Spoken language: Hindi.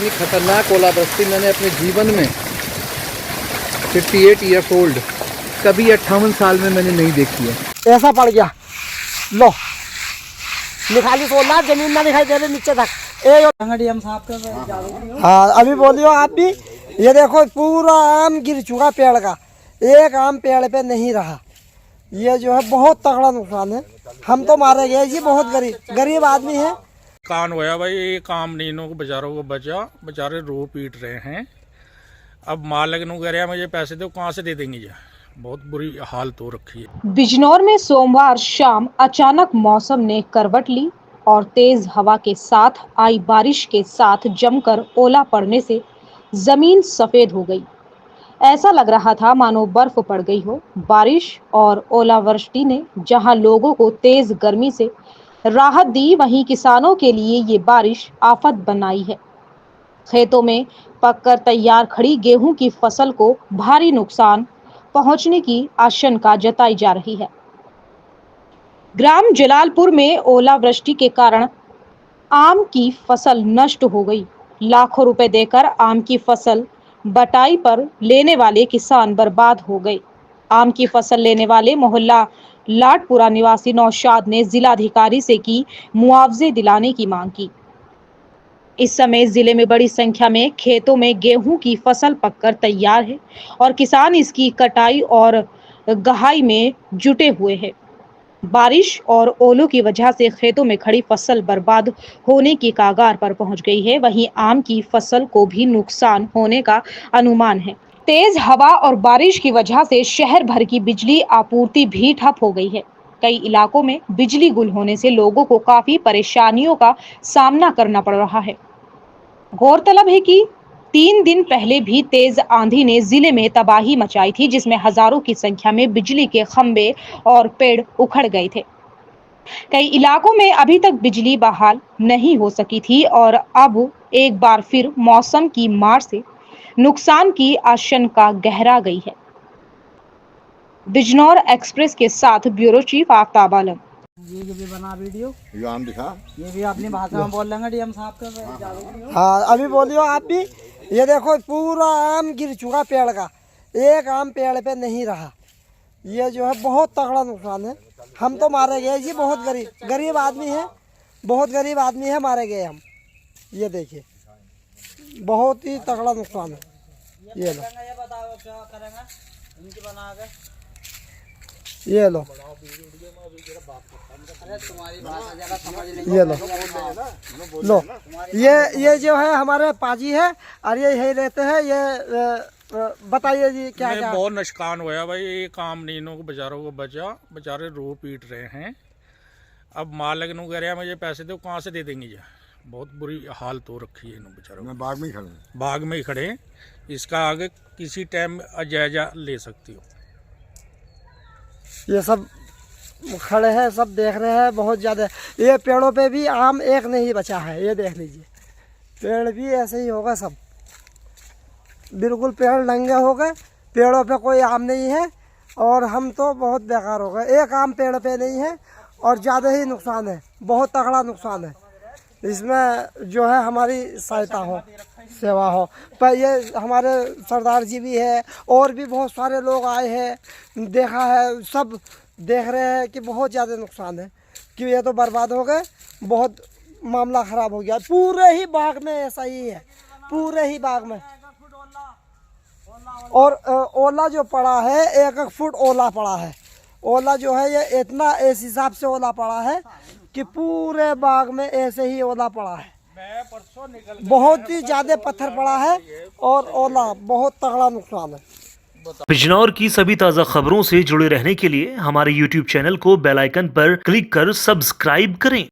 इतनी खतरनाक ओलावृष्टि मैंने अपने जीवन में 58 ईयर्स ओल्ड कभी 58 साल में मैंने नहीं देखी है। ऐसा पड़ गया, लो निकाली तो ना, जमीन ना दिखाई दे रही नीचे तक। हाँ अभी बोलियो आप भी। ये देखो पूरा आम गिर चुका पेड़ का, एक आम पेड़ पे नहीं रहा। ये जो है बहुत तगड़ा नुकसान है, हम तो मारे गए जी, बहुत गरीब आदमी है। कान होया भाई, एक आम नीनों को बेचारों को बचा, बेचारे रो पीट रहे हैं। अब मालिक नु कह रहा मुझे पैसे दो, कहाँ से दे देंगे? ये बहुत बुरी हालत हो रखी है। बिजनौर में सोमवार शाम अचानक मौसम ने करवट ली और तेज हवा के साथ आई बारिश के साथ जमकर ओला पड़ने से जमीन सफेद हो गई। ऐसा लग रहा था मानो बर्फ पड़ गई हो। बारिश और ओलावृष्टि ने जहां लोगों को तेज गर्मी से राहत दी, वहीं किसानों के लिए ये बारिश आफत बनाई है। खेतों में पककर तैयार खड़ी गेहूं की फसल को भारी नुकसान पहुंचने की आशंका जताई जा रही है। ग्राम जलालपुर में ओलावृष्टि के कारण आम की फसल नष्ट हो गई। लाखों रुपए देकर आम की फसल बटाई पर लेने वाले किसान बर्बाद हो गए। आम की फसल लेने वाले मोहल्ला लाटपुरा निवासी नौशाद ने जिलाधिकारी से की मुआवजे दिलाने की मांग की। इस समय जिले में बड़ी संख्या में खेतों में गेहूं की फसल पककर तैयार है और किसान इसकी कटाई और गहाई में जुटे हुए हैं। बारिश और ओलों की वजह से खेतों में खड़ी फसल बर्बाद होने की कगार पर पहुंच गई है। वहीं आम की फसल को भी नुकसान होने का अनुमान है। तेज हवा और बारिश की वजह से शहर भर की बिजली आपूर्ति भी ठप हो गई है। कई इलाकों में बिजली गुल होने से लोगों को काफी परेशानियों का सामना करना पड़ रहा है। गौरतलब है कि 3 दिन पहले भी तेज आंधी ने जिले में तबाही मचाई थी, जिसमें हजारों की संख्या में बिजली के खंभे और पेड़ उखड़ गए थे। कई इलाकों में अभी तक बिजली बहाल नहीं हो सकी थी और अब एक बार फिर मौसम की मार से नुकसान की आशंका गहरा गई है। बिजनौर एक्सप्रेस के साथ ब्यूरो चीफ आफ्ताब आलम। ये भी बना वीडियो, ये आम दिखा, ये भी अपनी भाषा में बोल लेंगे डीएम साहब का। हाँ अभी बोलियो आप भी। ये देखो पूरा आम गिर चुका पेड़ का, एक आम पेड़ पे नहीं रहा। ये जो है बहुत तगड़ा नुकसान है, हम तो मारे गए जी, बहुत गरीब आदमी है, बहुत गरीब आदमी है, मारे गए हम। ये देखिए बहुत ही तगड़ा नुकसान है। ये लो, ये लो, ये लो लो, ये जो है हमारे पाजी है और ये यही रहते हैं। ये बताइए जी क्या क्या? बहुत नुकसान होया भाई, एक आम नीनों को बेचारों को बचा, बेचारे रो पीट रहे हैं। अब मालिक नु कह रहा मुझे पैसे दो, कहाँ से दे देंगे? ये बहुत बुरी हालत हो रखी है इन बेचारों। मैं बाग में ही खड़े, बाग में ही खड़े। इसका आगे किसी टाइम जायजा ले सकती हो। ये सब खड़े हैं, सब देख रहे हैं बहुत ज़्यादा। ये पेड़ों पे भी आम एक नहीं बचा है, ये देख लीजिए, पेड़ भी ऐसे ही होगा सब, बिल्कुल पेड़ नंगे हो गए, पेड़ों पे कोई आम नहीं है और हम तो बहुत बेकार हो गए। एक आम पेड़ पे नहीं है और ज़्यादा ही नुकसान है, बहुत तगड़ा नुकसान है। इसमें जो है हमारी सहायता हो, सेवा हो। पर ये हमारे सरदार जी भी है और भी बहुत सारे लोग आए हैं, देखा है, सब देख रहे हैं कि बहुत ज़्यादा नुकसान है, कि ये तो बर्बाद हो गए, बहुत मामला ख़राब हो गया। पूरे ही बाग में ऐसा ही है, पूरे ही बाग में। और ओला जो पड़ा है, 1-1 फुट ओला पड़ा है। ओला जो है ये इतना इस हिसाब से ओला पड़ा है कि पूरे बाग में ऐसे ही ओला पड़ा है। बहुत ही ज्यादा पत्थर पड़ा है और ओला, बहुत तगड़ा नुकसान है। बिजनौर की सभी ताज़ा खबरों से जुड़े रहने के लिए हमारे YouTube चैनल को बेल आइकन पर क्लिक कर सब्सक्राइब करें।